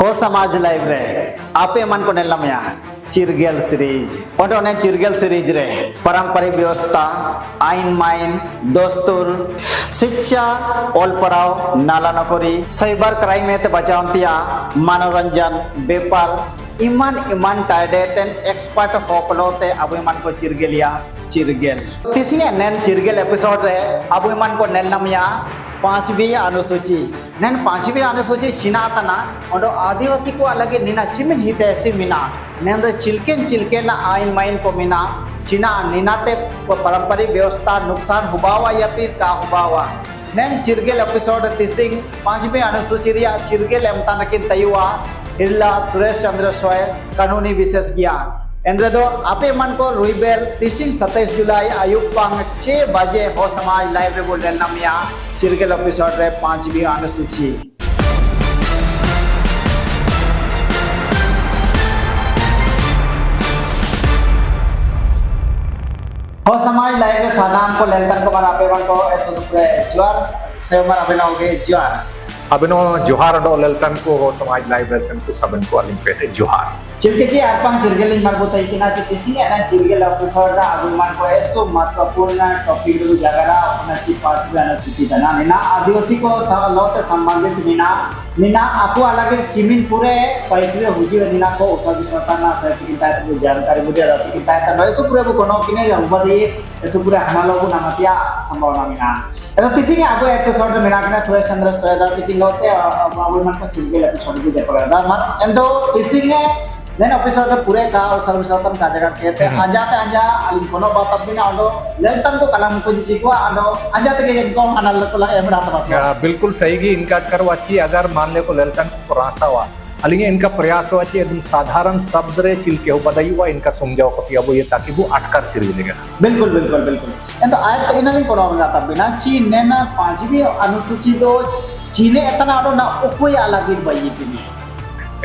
हो समाज लाइव रे आपे मन को नेलमया चिरगेल सीरीज ओने चिरगेल सीरीज रे पारंपरिक व्यवस्था आईन माइन दस्तूर शिक्षा ओल पढ़ाओ नाला नौकरी साइबर क्राइम में बचावतिया मनोरंजन बेपार इमान इमान टाइडेतेन एक्सपर्ट होकलोते अब इमान को चिरगेलिया चिरगेल तीसरे नैन चिरगेल एपिसोड रे अब इमान को नेलमया पांचवी अनुसूची नैन पांचवी अनुसूची चिनातना और आदिवासी को अलग निना चिमिन हितैसी मिना नैन चिलकेन आइन माइन को मिना चिना निनाते पारंपरिक व्यवस्था नुकसान हुआ या फिर का हुआ नैन चिरगेल एपिसोड तीसिंग पांचवी अनुसूची रिया चिरगेल एमतान किन तयुआ हिरला सुरेश चंद्र सोय कानूनी विशेषज्ञ एंड्रेदो आपे मन को रुईबेल तीसिंग 27 जुलाई आयुब पांग 6 बजे हो समाज लाइव रे बोल नमिया चिरगेल एपिसोड रे पांचवी अनुसूची हो समाज लाइव रे सानाम को लेकर को मन आपे मन को ऐसा सुप्रे ज्वार से मन आपे नोगे ज्वार अबिनो जोहार डो ललतन को हो समाज लाइव ललतन को सबन को अलिम पेटे जोहार चिरकेची आरपांग चिरगेल मरबुतई किना चितिसी एना चिरगेल एपिसोड रा अभिमान को ऐसो महत्वपूर्ण टॉपिक रू जगरा अपना ची पांचवी अनुसूची तना निना आदिवासी को लोते संबंधित निना आपको अलग चिमिन पूरे परिक्रिया हुजी निना को उसा विसताना सर्टिफिकेट ताई जानकारी बुझे रहती कि ताई ता ऐसो पूरे को कोनो किने उबदी ऐसो पूरे हना लोगो नामतिया संभावना मिना एतो तीसी के आगो एपिसोड रे मिना कने सुरेश चंद्र सोयदा तिति लोते अभिमान को चिरगेल एपिसोड भी देखो दा मन एंदो तीसी के नैन एपिसोड पूरे का और सर्वसतम का जगह कहते आजाते आजा अलिन कोनो बात अब बिना आडो लेलतन को कलम को जिसी को आडो आजाते के इनको अनल को लगे एमड़ा तो बिल्कुल सही की इनका करवाची अगर मान ले को लेलतन को रासा हुआ अलिंगे इनका प्रयास हुआ एकदम साधारण शब्द रे चिलके हो बदाई हुआ इनका समझाओ कपि अब ये ताकि वो अटकर सिर लेगा बिल्कुल बिल्कुल बिल्कुल एंतो आय तो इनली कोनो गाता बिना ची नैना पांचवी अनुसूची दो चीने इतना आडो ना उकोय अलग बई के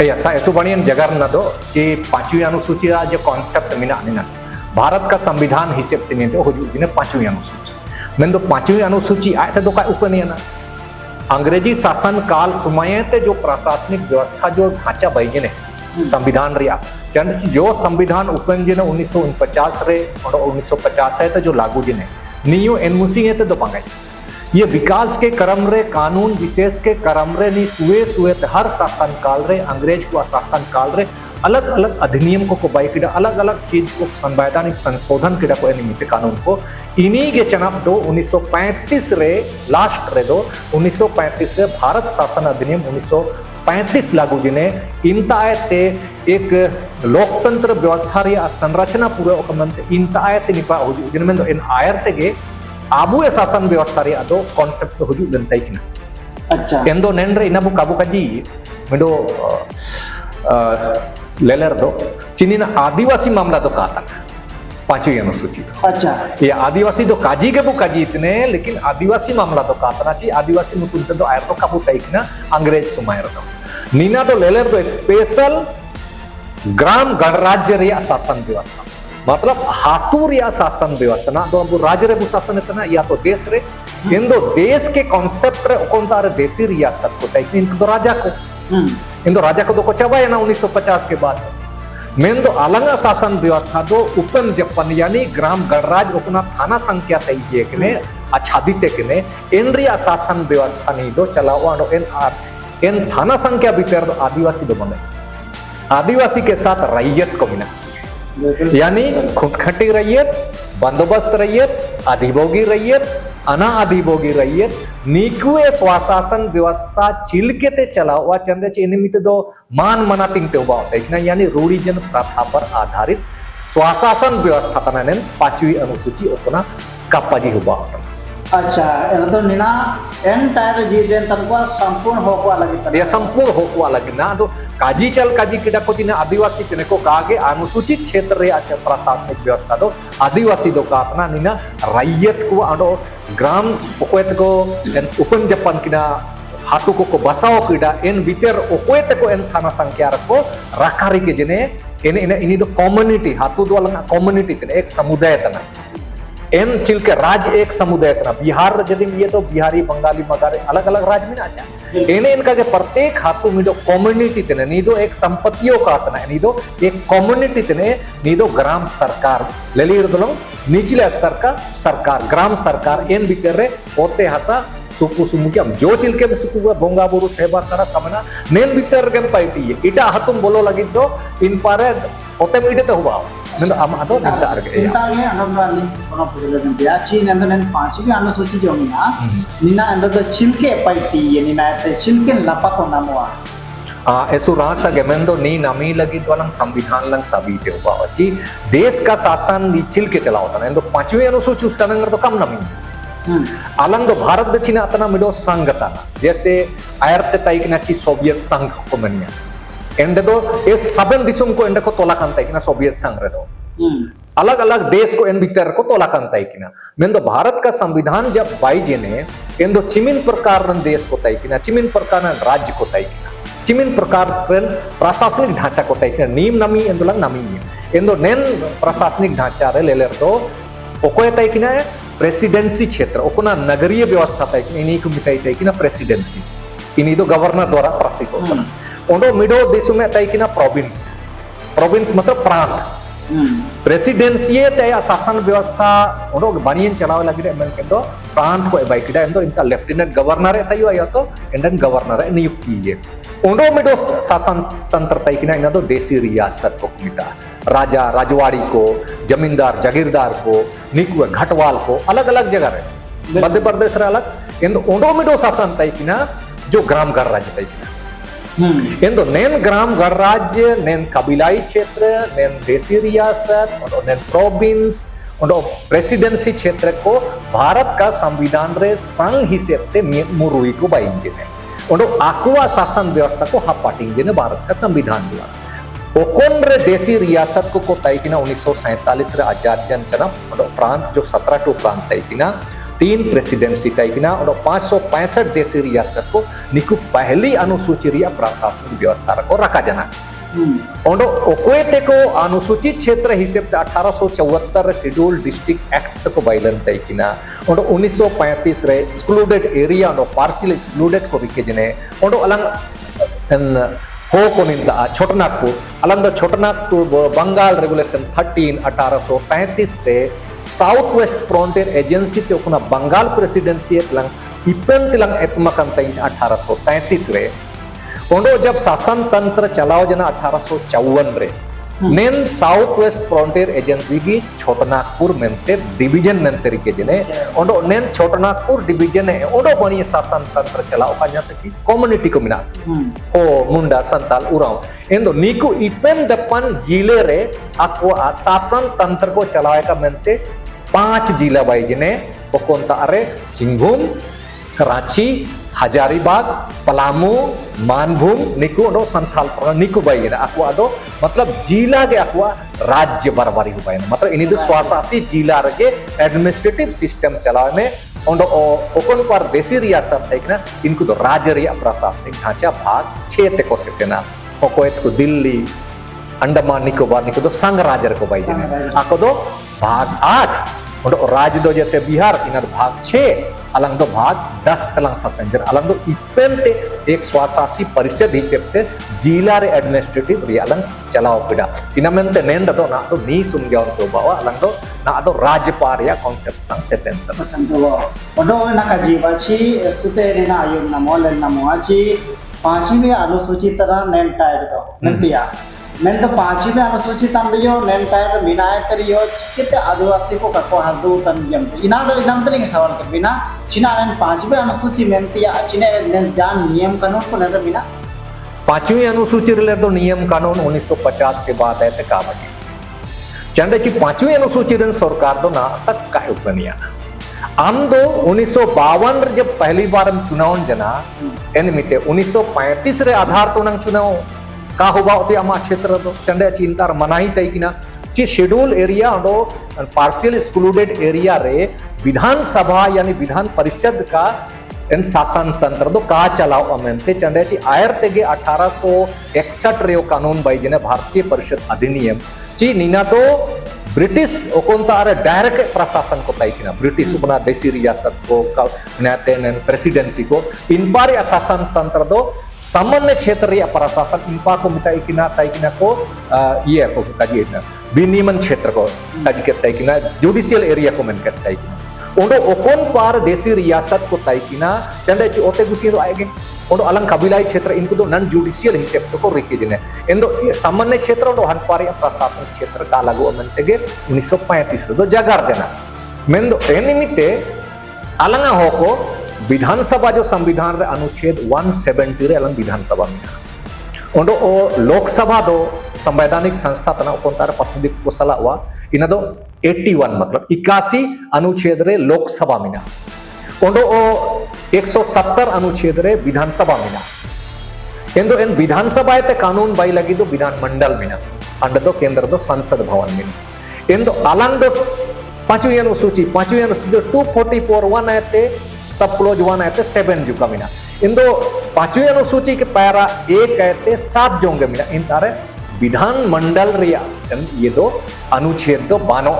ऐसा ऐसो बनियन जगह न दो कि पांचवी अनुसूची रा जो कॉन्सेप्ट मिना निना भारत का संविधान हिसाब तिने तो हो जुने पांचवी अनुसूची मैं तो पांचवी अनुसूची आए तो का उपनियन अंग्रेजी शासन काल समय ते जो प्रशासनिक व्यवस्था जो ढांचा बहिगे ने संविधान रिया चंद जो संविधान उपन जिने 1949 रे और 1950 है तो जो लागू जिने नियो एनमुसी है तो पांगे ये विकास के क्रम रे कानून विशेष के क्रम रे नी सुए हर शासन काल रे अंग्रेज को शासन काल रे अलग अलग अधिनियम को बाई किडा अलग अलग चीज को संवैधानिक संशोधन किडा को निमित्त कानून को इन्हीं के चनप दो 1935 रे लास्ट रे दो 1935 रे भारत शासन अधिनियम 1935 लागू जिने इंता आयते एक लोकतंत्र व्यवस्था रे संरचना पूरा ओकमंत इंता आयते निपा हो जिनमें दो इन आयरते के आबू शासन व्यवस्था रे अदो कॉन्सेप्ट हुजु दंतै किना अच्छा एंदो नेनरे इनाबु काबू काजी मेडो लेलर दो चिनिना आदिवासी मामला तो काता पांचवी अनुसूची अच्छा ये आदिवासी तो काजी के बु काजी इतने लेकिन आदिवासी मामला तो काता ची आदिवासी मुकुन तो आयर तो काबू तै किना अंग्रेज सुमायर दो नीना तो लेलर दो स्पेशल ग्राम गणराज्य रे शासन व्यवस्था मतलब हाथुर या शासन व्यवस्था ना तो राज्य रे शासन इतना या तो देश रे इंदो देश के कॉन्सेप्ट रे कोनता रे देशी रियासत को तय इनको राजा को इंदो राजा को तो को चबाया ना 1950 के बाद मेन तो अलंगा शासन व्यवस्था दो उपन जपन यानी ग्राम गणराज्य अपना थाना संख्या तय किए कने आच्छादित कने इंद्रिया शासन व्यवस्था नहीं दो चलाओ इन थाना संख्या भीतर दो आदिवासी दो बने आदिवासी के साथ रैयत को मिला यानी खुटखटी रैयत बंदोबस्त रैयत अधिभोगी रैयत अना अधिभोगी रैयत निकुए स्वशासन व्यवस्था चिलके ते चलावा चंदे चे निमित्त दो मान मना तिंगते हुआ देखना यानी रूढ़िजन प्रथा पर आधारित स्वशासन व्यवस्था तनानेन पांचवी अनुसूची अपना कापाजी हुआ होता अच्छा एना तो निना एंटायर जीजन तनवा संपूर्ण होको अलग ये संपूर्ण होको अलग ना तो काजी चल काजी किडा को तिने आदिवासी तिने को कागे अनुसूचित क्षेत्र रे प्रशासनिक व्यवस्था दो आदिवासी दो का अपना निना रैयत को आडो ग्राम ओकोयत को उपन जपन किना हाथू को बसाओ किडा इन भीतर ओकोयत को इन थाना संख्या रखो राखारी के जने इन इन इनी दो कम्युनिटी हाथू दो अलग कम्युनिटी तिने एक समुदाय तना एन चिलके राज एक समुदाय कना बिहार जदि ये तो बिहारी बंगाली मगारी अलग अलग राज में आचा एने इनका के प्रत्येक हाथु मीदो कम्युनिटी तने नीदो एक संपत्तियों का तना नीदो एक कम्युनिटी तने नीदो ग्राम सरकार लेली रदलो निचले स्तर का सरकार ग्राम सरकार एन भीतर रे ओते हसा सुकु सुमुकियम जो चिलके में सुकु बोंगा बुरु सेवा सारा समना नेन भीतर गन पाइटी इटा हतुम बोलो लगी दो इन पारे ओते मीडे तो हुआ नंद आम आदो निता अर्गे निता गे अनबाली कोनो पुजले गन बिया ची नंद नन पांचवी अनुसूची जो मीना निना अंदर तो चिलके पाइटी ये निना ते चिलके लपा को नामवा ऐसो रासा गेमेंदो नी नमी लगी तो अलग संविधान लंग सभी ते हुआ अच्छी देश का शासन नी चिलके चला होता है तो पांचवी अनुसूची सनंगर तो कम नमी अलंग भारत दक्षिण अतना मिडो संघ ता जैसे आयरते ताइक नाची सोवियत संघ को मनिया एंड दो इस सबन दिसुम को एंड को तोला कान ताइक ना सोवियत संघ रे दो अलग अलग देश को एन भीतर को तोला कान ताइक ना मेन दो भारत का संविधान जब बाई जेने एन दो चिमिन प्रकार रन देश को ताइक ना चिमिन प्रकार रन राज्य को ताइक ना चिमिन प्रकार रन प्रशासनिक ढांचा को ताइक ना नीम नमी एन दो लंग नमी एन दो नेन प्रशासनिक ढांचा रे ले दो ओकोय ताइक ना प्रेसिडेंसी क्षेत्र ओकोना नगरीय व्यवस्था तक इन्हीं को मिटाई तक ना प्रेसिडेंसी इन्हीं तो गवर्नर द्वारा प्रशासित होता है ओंडो मिडो देश में तक ना प्रोविंस प्रोविंस मतलब प्रांत प्रेसिडेंसी ते शासन व्यवस्था ओंडो बनियन चलाव लगी रे मन के दो प्रांत को बाई किडा एंदो इनका लेफ्टिनेंट गवर्नर तयो या तो इंडियन गवर्नर नियुक्ति है ओंडो मिडो शासन तंत्र तक ना इना तो देसी रियासत को मिटा राजा राजवाड़ी को जमींदार जागीरदार को निकु घटवाल को अलग अलग जगह रहे मध्य प्रदेश रे अलग इन ओंडो मिडो शासन तक ना जो ग्राम गणराज्य तक ना इन दो नेन ग्राम गणराज्य नेन कबीलाई क्षेत्र नेन देसी रियासत और नेन प्रोविंस और प्रेसिडेंसी क्षेत्र को भारत का संविधान रे संघ हिसेब ते मुरुई को बाइंजे ने और आकुआ शासन व्यवस्था को हापाटिंगे ने भारत का संविधान द्वारा ओकोन रे देसी रियासत को तय किना 1947 रे आजाद जन चना प्रांत जो 17 टू प्रांत तय किना 3 प्रेसिडेंसी तय किना और 565 देसी रियासत को निकु पहली अनुसूची रिया प्रशासनिक व्यवस्था को रखा जाना और ओकोएटे को अनुसूचित क्षेत्र हिसेब 1874 रे शेड्यूल डिस्ट्रिक्ट एक्ट को बाइलन तय किना और 1935 रे एक्सक्लूडेड एरिया और पार्शियल एक्सक्लूडेड को रिके जने और अलग हो को निंदा छोटनागपुर अलंग छोटनागपुर बंगाल रेगुलेशन 13 1835 से साउथ वेस्ट फ्रंटियर एजेंसी ते ओकना बंगाल प्रेसिडेंसी लंग इपेन तिलंग एतमकन तई 1833 रे ओंडो जब शासन तंत्र चलाओ जना 1854 रे नेन साउथ वेस्ट फ्रंटियर एजेंसी की छोटनागपुर मेंते डिवीजन मेंते रिके जने ओंडो नेन छोटनागपुर डिवीजन है ओंडो बणी शासन तंत्र चलाओ कान्या तकी कम्युनिटी को मिना ओ मुंडा संताल उराव एंदो नीकु इपेन दपन जिले रे आको शासन तंत्र को चलाए का मेंते 5 जिला बाई जने ओकोंता अरे सिंहभूम कराची हजारीबाग पलामू मानभूम निकु और संथाल निकु बाई आको आदो मतलब जिला के आको राज्य बराबरी हो पाए मतलब इन्हीं स्वाशासी जिला के एडमिनिस्ट्रेटिव सिस्टम चलावे में और ओकोन पर देसी रियासत है ना इनको तो राज्य रिया प्रशासनिक ढांचा भाग 6 ते को सेना ओकोएत को दिल्ली अंडमान निकोबार निको तो संघ राज्य को बाई आको दो भाग 8 और राज्य दो जैसे बिहार इनर भाग 6 अलग दो भाग 10 तलंग ससेंजर अलग दो इपेंते एक स्वाशासी परिषद हिसेब ते जिला रे एडमिनिस्ट्रेटिव रे अलग चलाओ पिडा इनमेंते नेंद दो ना तो नी सुमजाव तो बावा अलग दो ना दो राज्यपाल या कांसेप्ट तंग सेसेंटर ओडो ना का जीवाची सुते रेना आयोग नमोल नमोआची 5वीं अनुसूची तरह नेन टाइड दो नंतिया नेन तो 5वीं अनुसूची तन रियो नेन टाइड बिनाय तरियो चिकित आदिवासी को कको हरदू तन यम इना दो इनाम तलिंग सवाल कर बिना चिना नेन 5वीं अनुसूची मेंतिया चिने नेन जान नियम कानून को नेन बिना 5वीं अनुसूची रे तो नियम कानून 1950 के बाद है ते काबटी चंडे की 5वीं अनुसूची रे सरकार दो ना तक काय उपनिया आम दो 1952 जब पहली बार हम चुनाव जना एनमिते 1935 रे आधार तो नंग चुनाव का होगा होते अमा क्षेत्र तो चंडे चिंतार मनाही तय किना ची शेड्यूल एरिया और पार्शियल एक्सक्लूडेड एरिया रे विधानसभा यानी विधान परिषद का इन शासन तंत्र तो का चलाओ अमेंते चंडे ची आयर तेगे 1861 रे कानून बाई जने भारतीय परिषद अधिनियम ची नीना तो ब्रिटिश ओकोंतारे डायरेक्ट प्रशासन को ताई किना ब्रिटिश उपना देसी रियासत को नाते प्रेसिडेंसी को इन पार शासन तंत्र दो सामान्य क्षेत्र रे प्रशासन इन पार को मिटाई किना ताई किना को ये को काजी ना विनियमन क्षेत्र को काजी के ताई किना जुडिशियल एरिया को मेन के ताई किना ओंडो ओकोन पार देसी रियासत को ताई किना चंदे ची ओते गुसी दो आएगे ओंडो अलंग कबीलाई क्षेत्र इनको दो नन जुडिशियल हिसाब तो को रिके जिने इंदो सामान्य क्षेत्र ओंडो हन पार प्रशासन क्षेत्र का लागू अमनतेगे 1935 दो जगार जना मेंदो एनिमिते अलंगा होको विधानसभा जो संविधान रे अनुच्छेद 170 रे अलंग विधानसभा में ओंडो ओ लोकसभा दो संवैधानिक संस्था तना ओकोंतार प्रतिनिधि को सलावा इना दो 81 मतलब 81 अनुच्छेद रे लोकसभा में ओंडो ओ 170 अनुच्छेद रे विधानसभा में एंदो एन विधानसभा ते कानून बाई लगी दो विधानमंडल में अंड दो केंद्र दो संसद भवन में एंदो अलंग दो पांचवी अनुसूची 244 1 आते सब क्लोज 1 आते 7 जुका मिना इंदो पांचवी अनुसूची के पैरा 1 आते 7 जोंगे मिना इन तारे विधान मंडल रिया ये दो अनुच्छेद दो बानो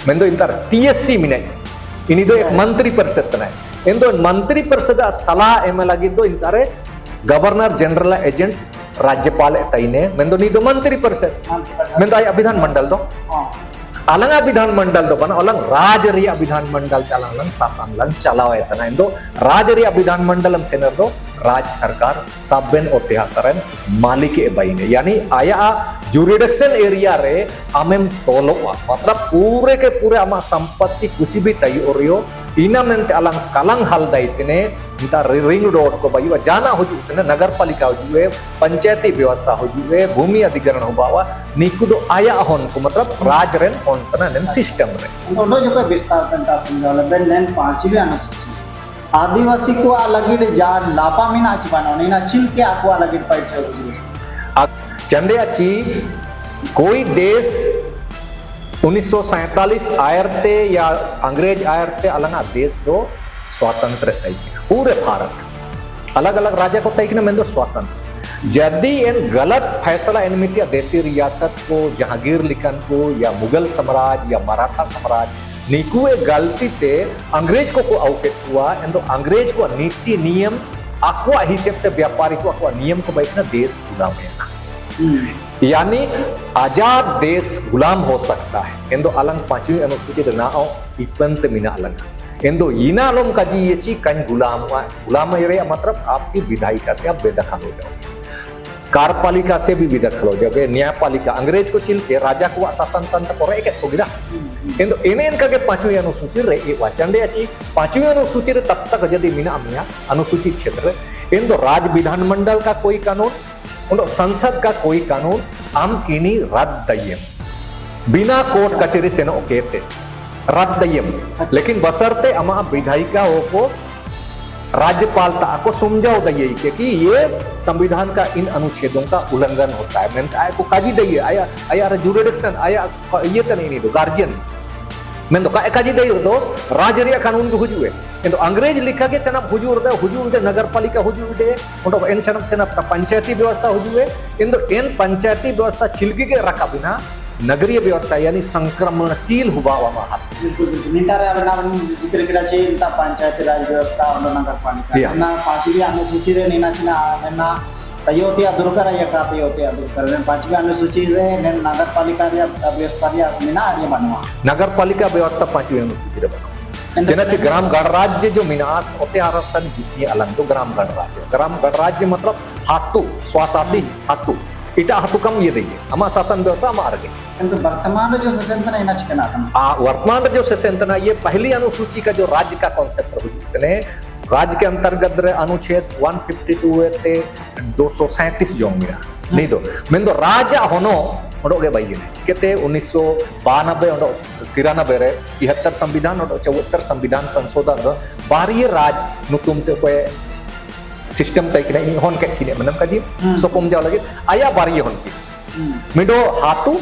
मेंदो इन तारे टीएससी मिना इनी दो एक मंत्री परिषद तना इंदो मंत्री परिषद सलाह एम लगी दो इन तारे गवर्नर जनरल एजेंट राज्यपाल तईने मेंदो नी दो मंत्री परिषद मेंदो आई विधान मंडल दो अलंगा विधान मंडल दो बना अलंग राज रिया विधान मंडल चलालन शासन लन चलावे तना इंदो राज रिया विधान मंडलम सेनर दो राज सरकार साबेन ओतेहासरन मालिक ए बाइने यानी आया जुरिडिक्शन एरिया रे आमेम तोलोवा मतलब पूरे के पूरे आमा संपत्ति कुछ भी तई ओरियो इना मेंते अलंग कलंग हल दाइतने इंता रिंग रोड को बाई जाना हो जुतने नगर पालिका हो जुए पंचायती व्यवस्था हो जुए भूमि अधिग्रहण हो बावा निकु दो आया होन को मतलब राज रेन होन तना नेन सिस्टम रे ओंडो जो को विस्तार तंता समझावले बेन नेन पांचवी अनुसूची आदिवासी को अलगिड जार लापा मिना छिपानो नेना छिल के आको अलगिड पैठे हो चंदे अच्छी कोई देश 1947 आयरते या अंग्रेज आयरते अलग देश दो स्वतंत्र पूरे भारत अलग अलग राज्य को तय में स्वतंत्र यदि इन गलत फैसला इनमितिया देसी रियासत को जहांगीर लिखन को या मुगल साम्राज्य या मराठा साम्राज्य निकुए गलती ते अंग्रेज को अवकेट हुआ इन अंग्रेज को नीति नियम अक्वा हिसाब ते व्यापारी को अक्वा नियम को बैठना देश गुलाम है यानी आजाद देश गुलाम हो सकता है इंदो अलंग पांचवी अनुसूची ना आओ इपंत मिना अलंग इंदो इना लोम का जी ये ची कन गुलाम ये मतलब आपकी विधायिका से आप बेदखल हो जाओगे कार्यपालिका से भी बेदखल हो जाओगे न्यायपालिका अंग्रेज को चिल के राजा को शासन तंत्र को रेके होगी ना इंदो इने इनका के पांचवी अनुसूची रे ए वाचंडे अच्छी पांचवी अनुसूची रे तब तक यदि मिना मिया अनुसूचित क्षेत्र इंदो राज विधानमंडल का कोई कानून संसद का कोई कानून आम इनी रद्दयम बिना कोर्ट कचहरी से नो कहते रद्दयम लेकिन बसरते अमा विधायिका को राज्यपाल को समझाओ दइए कि ये संविधान का इन अनुच्छेदों का उल्लंघन होता है मैंने आया को काजी दइए आया आया जुरिडिक्शन आया ये तो नहीं दो गार्जियन मैं तो काजी दई दो राजरिया कानून को हुजुए किंतु अंग्रेज लिखा के चना हुजूर नगर पालिका हुजूर एन चना पंचायती व्यवस्था हुजुए किंतु एन पंचायती व्यवस्था छिलकी के रखा बिना नगरीय व्यवस्था यानी संक्रमणशील हुआ वहाँ नितारे जिक्र करा छे इंता पंचायती राज व्यवस्था और नगर पालिका ना पांचवी अनुसूची रे नीना चना ना तयोतिया दुर्कर या का तयोतिया दुर्कर ने पांचवी अनुसूची रे ने नगर पालिका रे व्यवस्था रे मीना ये बनवा नगर पालिका व्यवस्था पांचवी अनुसूची रे बनवा जेनाचे ग्राम गणराज्य जो मिनास ओते आरसन किसी अलग तो ग्राम गणराज्य मतलब हातु स्वाशासी हातु इटा हातु कम ये देंगे अमा शासन व्यवस्था अमा आगे किंतु वर्तमान जो सशंतना इना चिकना वर्तमान जो सशंतना ये पहली अनुसूची का जो राज्य का कॉन्सेप्ट होने राज्य के अंतर्गत अनुच्छेद 152 ते 237 जो मिला नहीं दो मैं तो राजा होनो ओडोगे भाई ने चिकते 1992 ओडो 93 रे 73 संविधान ओडो 74 संविधान संशोधन बाहरी राज नुतुम ते कोई सिस्टम तय किने होन के किने मनम कदी सोपम जाव लगे आया बारी होन की मिडो हातु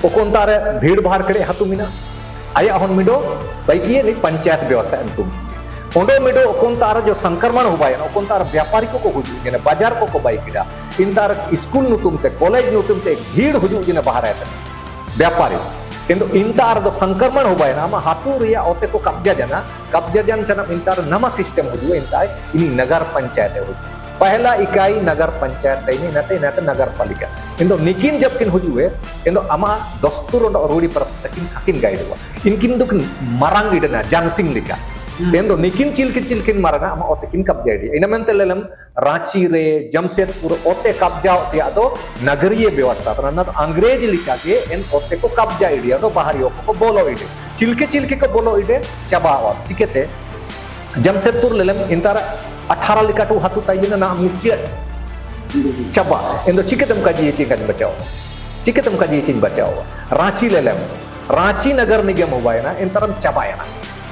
ओकोंतारे भीड़ भाड़ करे हातु मिना आया होन मिडो भाई की नहीं पंचायत व्यवस्था अंतुम ओंडो मिडो ओकोंतार जो संक्रमण हुआ है ओकोंतार व्यापारी को हुजू जेने बाजार को बाई किडा इंतार स्कूल नुतुम ते कॉलेज नुतुम ते भीड़ हुजू जेने बाहर आते व्यापारी Endo intar do संक्रमण हो बाय ना मा हातु रिया ओते को कब्जा जन चना इंtar nama sistem हो जुए इंताय ini नगर पंचायत हो पहला इकाई नगर पंचायत ini nate नगर पालिका इंदो निकिन जब किन हो जुए इंदो अमा दस्तुर और रूढ़ी पर तकिन हकिन गाइड हुआ इनकिन दुख मरंग इडना जानसिंग लिखा Endo nikin cilkin maranga ama ote kin kabja dia. Ina mente lelem Ranchi re Jamshedpur ote kabja dia do nagariye व्यवस्था तना तो अंग्रेज लिखा के इन ओते को कब्जा इडिया तो बाहरियों को बोलो इडे चिलके को बोलो इडे चबावा ठीक है जमशेदपुर लेलम इंतार 18 लिखा तो हाथु ताइना ना मुचिया चबा इंदो चिकेतम का जी चिकन बचाओ रांची लेलम रांची नगर निगम हुआ ना इंतरम चबायना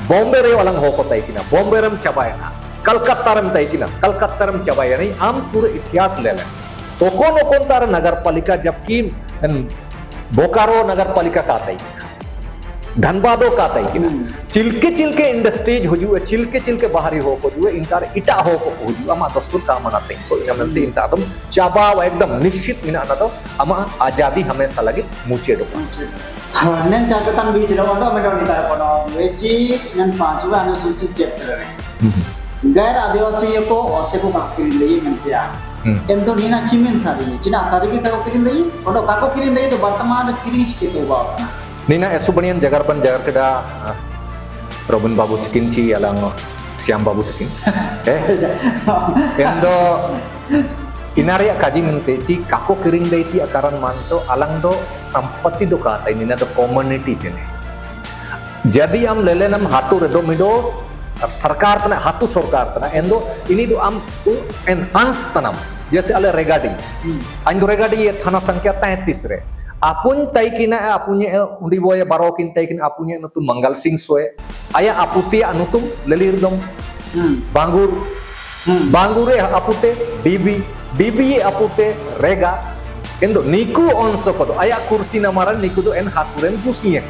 बॉम्बे रे वालंग होको ताइकिना बॉम्बे रम चबायना कलकत्ता रम ताइकिना कलकत्ता रम चबायना आम पूरे इतिहास लेलम ओकोन तार नगर पालिका जबकि बोकारो नगर पालिका का ताइकिना धनबादो का ताइकिना चिलके इंडस्ट्रीज हो जुए चिलके बाहरी हो को जुए इंतार इटा हो को जुए अमा दस्तूर का मनाते को इनमंते इंता तुम चाबा एकदम निश्चित मिना ना तो अमा आजादी हमेशा लगे मुचे दो नेन चाचatan बीच लो अंडो में डोनी तार कोनो वेची नेन पांचवा अनुसूची चैप्टर रे गैर आदिवासी को औरते को काकिरिन दई मेंतिया एंतो नीना चिमेन सारी चिना सारी के काको किरिन दई ओडो काको किरिन दई तो वर्तमान किरिन के तो बा Nina esubanian jagar keda Robin Babu Tikinci alang Siam Babu Tikin endo inaria kaji mente ti kako kiring dai ti akaran manto alang do sampati do kata ini do community tene jadi am lelenam hatu redo mido सरकार तना हाथु सरकार तना एंदो ini do am enhance tanam जैसे अले रेगाडी अंदो रेगाडी ये थाना संख्या 33 रे आपुन ताइकिना आपुन्ye undi boya barokin taikin apunye nutum Mangal Singh soe aya aputi anutum lelirdom bangure apute DB apute rega endo niku onso kodo aya kursi namaran niku do en hakuren busiye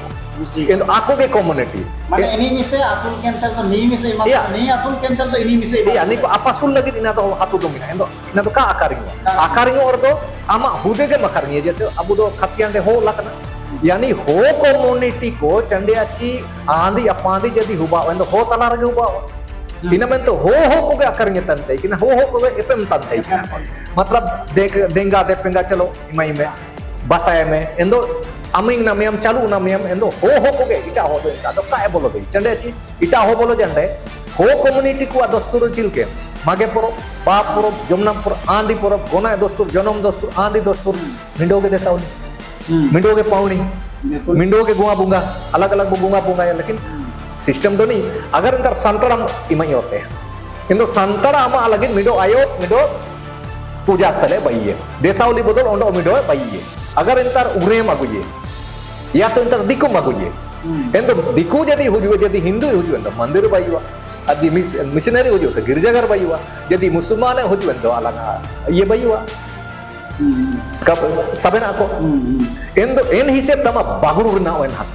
endo aku ke community माने ini mise asul ke antar to ni mise mas ni asul ke antar to ini mise iya niku apa sul lagi ina to hatu domina endo ina to ka akaringo ordo ama hude ke makarni जैसे abu do khatiyan de ho lakna yani ho community ko chandiachi andi apandi jadi huba endo ho talarage huba ina men to ho ko ke akaringe tante kina ho ko epem tante मतलब denga depenga chalo imai me basaya me endo aming namyam chalu namyam endo ho ko ge ita ho do ita ka bolo de chande chi ita ho bolo jande ho community ko dostur chilke mage poro bap poro jomnam poro andi poro gona dostur jonom dostur andi dostur mindoge desauli mindoge pauni mindoge bunga bunga अलग bunga ya lekin sistem do ni agar entar santaram imai hote endo santara ama alagin mido ayo mido पूजा स्थले बइये देसावली बदल Ondo मिडो बइये अगर इंतर उरेम अगुये या तो इंतर दिकु मगुये एंदो दिकु जदी हुजुए जदी हिंदू हुजुए तो मंदिर बइवा अदि मिशनरी हुजुए तो गिरजाघर बइवा जदी मुसलमान हुजुए तो अलग ये बइवा कब सबेना को एंदो एन हिसेब तमा बागुरु ना ओन हाथ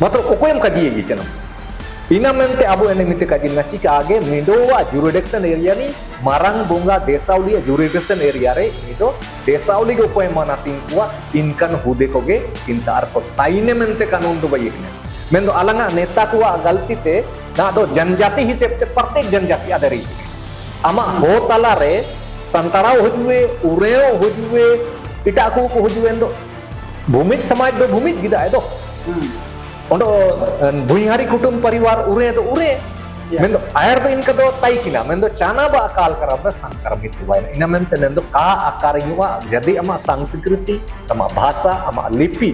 मतलब ओकोयम कजिए ये जनम ina mente abu ene mite kajin ngaci ka age mindowa jurisdiction area ni marang bunga desauli jurisdiction area re itu desauli go poe mana tingkua inkan hude koge intar ko taine mente kanun do bayikne mendo alanga neta kuwa galti te na do janjati hisep te प्रत्येक जनजाति ada ri ama ho tala re santara hojue ureo hojue itaku ko hojue endo Bhumij समाज do Bhumij gida edo ओंडो भुइहारी कुटुंब परिवार उरे तो उरे मेंदो आयर तो इनका दो ताई किना मेंदो चाना बा अकाल करब संक्रमित हुआ इन मेंते नेंदो का आकार युवा यदि अमा संस्कृति तमा भाषा अमा लिपि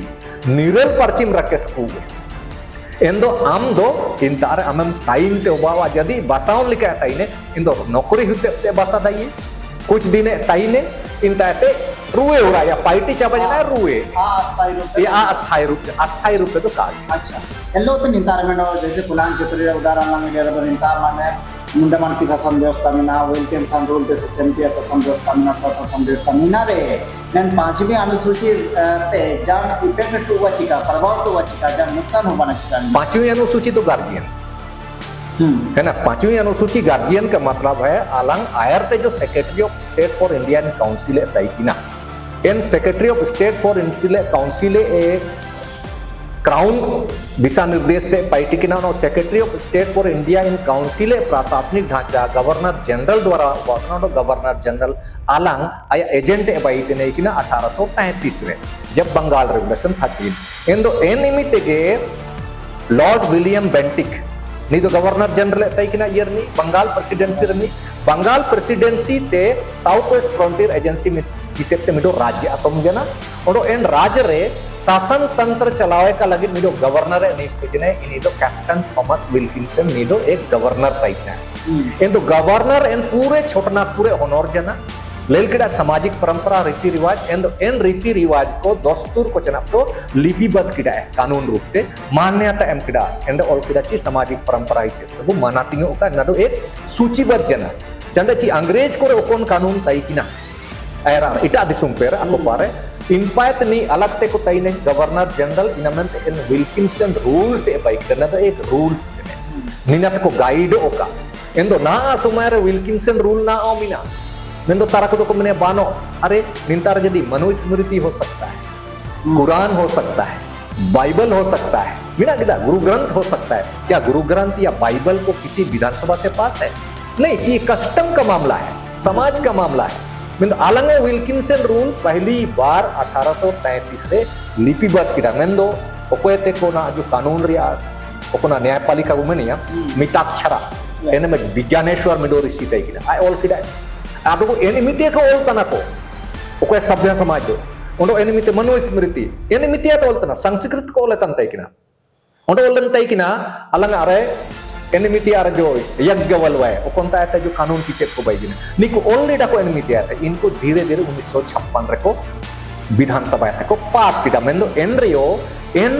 निरल परचिम रकेस को एंदो आम दो इंतार अमम ताइन ते उबावा यदि भाषाओं लिखा ताइने इंदो नौकरी हुते ते भाषा दाइए कुछ दिन ताइने इंताते रुए हो रहा या पार्टी चाबा जना रुए अस्थायी रूप तो काल अच्छा एल्लो तो निंतार में जैसे पुलान चित्र उदाहरण में ले रहा निंतार माने मुंडमान की शासन व्यवस्था में ना वेलकम संरोल पे सेंटिया शासन व्यवस्था में ना शासन व्यवस्था में ना रे नन पांचवी अनुसूची ते जान इफेक्ट टू वचिका प्रभाव टू वचिका जान नुकसान हो बना चिका पांचवी अनुसूची तो गार्जियन है ना पांचवी अनुसूची गार्जियन का मतलब है अलंग आयर ते जो secretary of state for Indian council ताइकिना एन secretary of state for Indian council ए क्राउन दिशा निर्देश ते पार्टी के नाम secretary of state for India in council प्रशासनिक ढांचा गवर्नर जनरल द्वारा गवर्नर जनरल आलांग आया एजेंट बाई ने कि 1833 रे जब बंगाल रेवोल्यूशन 13 एंदो एन निमित्ते के लॉर्ड विलियम बेंटिक नी तो गवर्नर जनरल तैकिना ईयर नी बंगाल प्रेसिडेंसी रनी बंगाल प्रेसिडेंसी ते साउथ वेस्ट फ्रंटियर एजेंसी में किसेते मिडो राज्य अतम जना और एन राज्य रे शासन तंत्र चलावे का लगी मिडो गवर्नर है नियुक्ति इनी तो कैप्टन थॉमस विल्किंसन नी तो एक गवर्नर टाइप है इन तो गवर्नर एन पूरे छोटनागपुर होनोर जना लेलकिड़ा सामाजिक परंपरा रीति रिवाज एन रीति रिवाज को दस्तूर को चना तो लिपिबद्ध किड़ा है कानून रूप से मान्यता एम किड़ा एंड ऑल किड़ा ची सामाजिक परंपरा हिसे तो मानातिंगो का नदो एक सूचीबद्ध जना चंदे ची अंग्रेज को ओकोन कानून तई किना एरा इटा दिसुम पेर ako pare inpayat ni alagte ko tay ne governor general inament in Wilkinson rules e baik dana to ek rules ne ninat ko guide oka endo na sumare Wilkinson rule na omina nendo tarak ko mene bano अरे निंतार यदि मनुस्मृति हो सकता है कुरान हो सकता है Bible हो सकता है बिना किदा गुरु ग्रंथ हो सकता है क्या गुरु ग्रंथ या बाइबल को किसी विधानसभा से पास है नहीं ये कस्टम का मामला है समाज का मामला है आलंग विल्किंसन रूल पहली बार 1833 रे लिपिबद्ध किया मेंदो ओकोयते को ना जो कानून रिया ओकोना न्यायपालिका को मनिया मिताक्षरा एने में विज्ञानेश्वर मिडोरी सीते किया आई ऑल किया आदो एने मिते को ऑल तना को ओकोय सभ्य समाज दो ओंडो एने मिते मनुस्मृति एने मिते तो ऑल तना संस्कृत को ऑल तंतै किना ओंडो ऑल तंतै किना अलंग अरे एनिमिटी आर जो यज्ञ वलवाय ओकोंता एटा जो कानून की टेप को बाइजिन निको ऑलरेडी को एनिमिटी आता इनको धीरे धीरे 1956 रे को विधानसभा को पास किया मेंदो एन रियो एन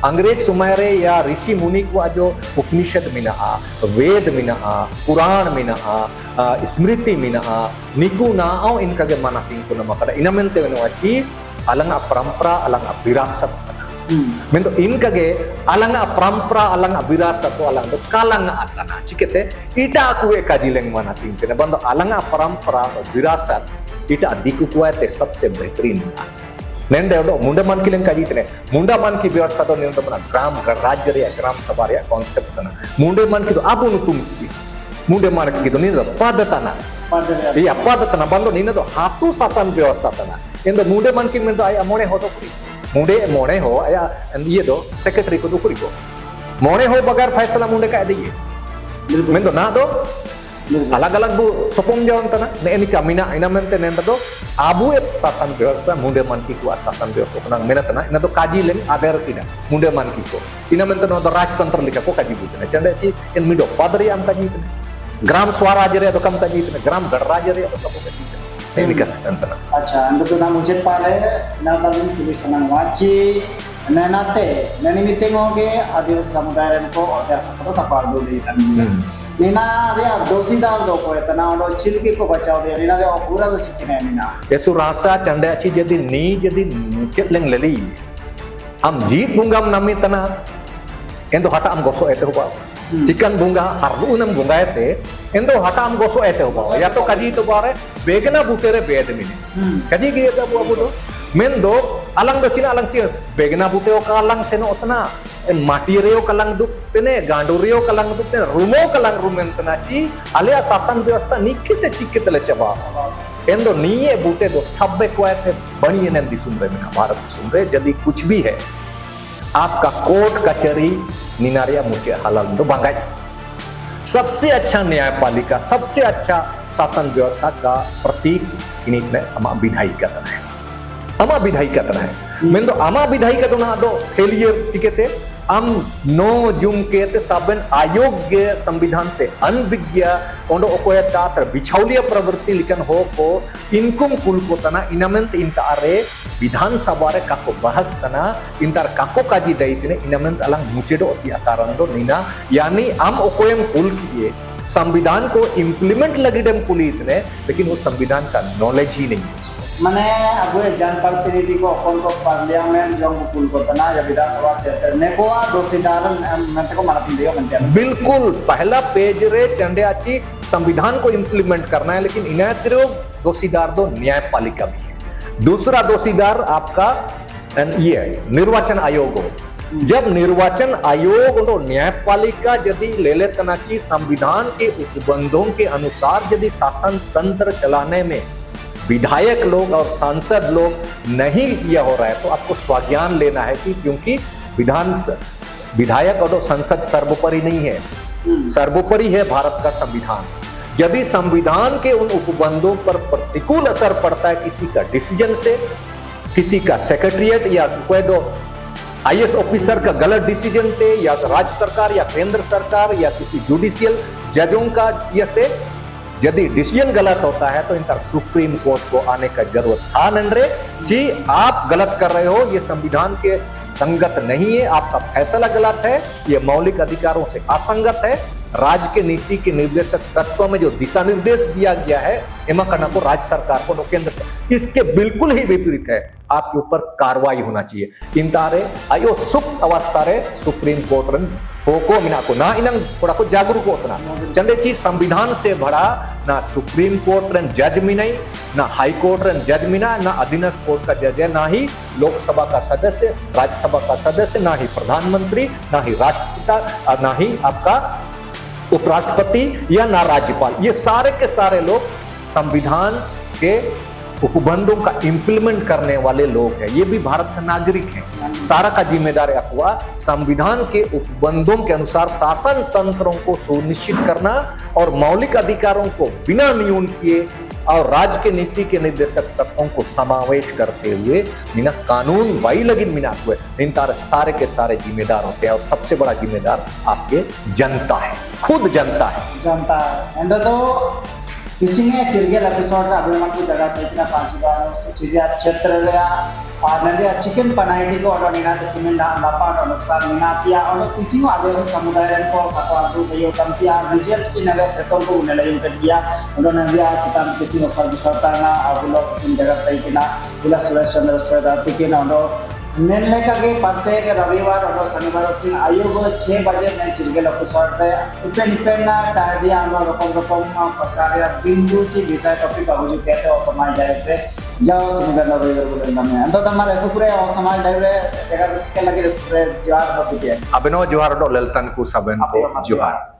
अंग्रेज सुमारे या ऋषि मुनि को जो उपनिषद मिना वेद मिना पुराण मिना स्मृति मिना निकु ना इनका के माना तीन को नमकदा इनमेंते वनवाची अलंग परंपरा अलंग विरासत मेंदो इनका के अलंग परंपरा अलंग विरासत तो अलंग कालंग आतना चिकेते इटा कुए काजिलेंग माना तीन ते बंदो अलंग परंपरा विरासत इटा दिकु कुआते सबसे बेहतरीन नेंदे मुंडमान की लेंग काजितने मुंडमान की व्यवस्था तो नेंदो बना ग्राम राज्य रे ग्राम सभा रे कांसेप्ट तना मुंडमान की तो आबुनु तुम मुंडमान की तो नेंदो पद्धतना या पद्धतना बंदो नेंदो हातु शासन व्यवस्था तना एंदो मुंडमान की मेंदो आया मोने हो तो मुंडे मोने हो आया ये दो सेक्रेटरी को दुकुरी को मोने हो बगैर फैसला मुंडे का दिए मैं तो ना दो अलग अलग बु सपोम जावन तना ने एनिका मिना इना मेंते नेंदा दो आबु एक शासन व्यवस्था मुंडे मान की को शासन व्यवस्था कना मेना तना इना दो काजी लेन आदर किना मुंडे मान की को इना मेंते नो दो राजतंत्र लिखा को काजी बुतने चंदे ची इन मिडो पादरी आम काजी तने ग्राम स्वराज्य रे तो कम काजी तने ग्राम गणराज्य रे तो कम काजी अच्छा अंदर ना मुझे पाले ना तभी पुलिस ना वाची नैनाते नैनिमिते मोगे आदिवासी समुदाय को अभ्यास करो तपार दो दी नीना रे दोषीदार दो को इतना और चिलके को बचाओ दे नीना रे पूरा तो चिकने नीना येसु रासा चंडे अच्छी यदि चेत लेंग लेली हम जीत बुंगाम नामी तना एंदो हटा हम गोसो एते हुआ चिकन बुंगा हरलुनम बुंगायते एंदो हटा हम गोसो एते हुआ या तो कजी तो बारे बेगना बुटेरे बेद मिने कजी गे ता बुआ बुदो मेंदो अलंग दो चिना अलंग ची बेगना बुटे ओ कलंग सेनो ओतना माटीरियो कलंग दुप तेने गांडोरियो कलंग दुप तेने रूमो कलंग रूमेन तना ची आले शासन व्यवस्था निकिते चिकिते ले चबा एंदो नीये बुटे दो सबे कोयते बनिए ने दिसुमरे में भारत दिसुमरे यदि कुछ भी है आपका कोर्ट कचहरी निनारिया मुझे हालाल दो बांगाई सबसे अच्छा न्यायपालिका सबसे अच्छा शासन व्यवस्था का प्रतीक इन्हीं ने अमा विधायी का तना है अमा विधायी का तना है मैं तो अमा विधायी का तो ना दो फेलियर चिकेते हम नो जुम के ते साबन अयोग्य संविधान से अनविज्ञ ओंडो ओकोया तातर बिछौलिया प्रवृत्ति लिखन हो को इनकुम कुल को तना इनमेंट इंतारे विधानसभा रे काको बहस तना इंतार काको काजी दैतने इनमेंट अलंग मुचेडो अति आकारंदो नीना यानी हम ओकोयम कुल किए संविधान को इम्प्लीमेंट लगी डेम कुलीतने लेकिन वो संविधान का नॉलेज ही नहीं है मने अब जनप्रतिनिधि को अपन को पार्लियामेंट जो कुल को तना या विधानसभा क्षेत्र ने को दोषीदार मनते को मारती दियो मनते बिल्कुल पहला पेज रे चंडे अच्छी संविधान को इम्प्लीमेंट करना है लेकिन इनायत दोषीदार दो न्यायपालिका भी है दूसरा दोषीदार आपका ये निर्वाचन आयोग हो जब निर्वाचन आयोग और न्यायपालिका यदि लेलेतनाची संविधान के उपबंधों के अनुसार यदि शासन तंत्र चलाने में विधायक लोग और सांसद लोग नहीं यह हो रहा है, तो आपको स्वाज्ञान लेना है कि क्योंकि विधायक और संसद सर्वोपरि नहीं है, सर्वोपरि है भारत का संविधान। यदि संविधान के उन उपबंधों पर प्रतिकूल असर पड़ता है किसी का डिसीजन से, किसी का सेक्रेटरिएट या कोई दो आईएएस ऑफिसर का गलत डिसीजन थे, या राज्य सरकार या केंद्र सरकार या किसी जुडिशियल जजों का से यदि डिसीजन गलत होता है, तो इनका सुप्रीम कोर्ट को आने का जरूरत था नंदरे जी, आप गलत कर रहे हो, ये संविधान के संगत नहीं है, आपका फैसला गलत है, ये मौलिक अधिकारों से असंगत है, राज्य के नीति के निर्देशक तत्व में जो दिशा निर्देश दिया गया है एमा करना को राज्य सरकार को केंद्र से इसके बिल्कुल ही विपरीत है, आपके ऊपर कार्रवाई होना चाहिए। इंतारे आयो सुप्त अवस्था रे सुप्रीम कोर्ट रन को मिना को ना इनंग थोड़ा को जागरूक होतना चंदे चीज संविधान से भरा ना सुप्रीम कोर्ट रन जज मिनाई, ना हाई कोर्ट रन जज मिना, ना अधीनस्थ कोर्ट का जज है, ना ही लोकसभा का सदस्य, राज्यसभा का सदस्य, ना ही प्रधानमंत्री, ना ही राष्ट्रपिता, ना ही आपका उपराष्ट्रपति या ना राज्यपाल, ये सारे के सारे लोग संविधान के उपबंधों का इंप्लीमेंट करने वाले लोग हैं, ये भी भारत का नागरिक हैं। सारा का जिम्मेदार हुआ संविधान के उपबंधों के अनुसार शासन तंत्रों को सुनिश्चित करना और मौलिक अधिकारों को बिना न्यून किए और राज्य के नीति के निर्देशक तत्वों को समावेश करते हुए बिना कानून वाई लगिन मिना हुए इन तारे सारे के सारे जिम्मेदार होते हैं, और सबसे बड़ा जिम्मेदार आपके जनता है, खुद जनता है। जनता एंड तो किसी ने चिरगेल एपिसोड का अभिमान की जगह पे इतना 5 बार चीजें क्षेत्र रे और नंदिया चिकन पनाइडी को और निना तो चिमेन लापा और नुकसान निना किया और किसी को आदिवासी समुदाय को खतरा जो कहियो कम किया रिजल्ट की नगर सेतों को उन्हें लगे कर दिया उन्होंने नंदिया चितान किसी को फर्ज सरताना और लोग इन जगह पे किना बिला सुरेश चंद्र सरदार के ना निर्णय का के प्रत्येक रविवार और शनिवार सिंह आयोग 6 बजे में चिरगेल एपिसोड रे उपेन उपेन टाइम दिया हम रकम प्रकार बिंदु ची विषय टॉपिक अबुजु कहते और समाज डायरेक्ट रे जाओ समुदाय रविवार बोलना में अंत हमारे सुपुरे और समाज डायरेक्ट के लगे सुपुरे जोहार होती है अभिनव जोहार ललतन को सबन को जोहार।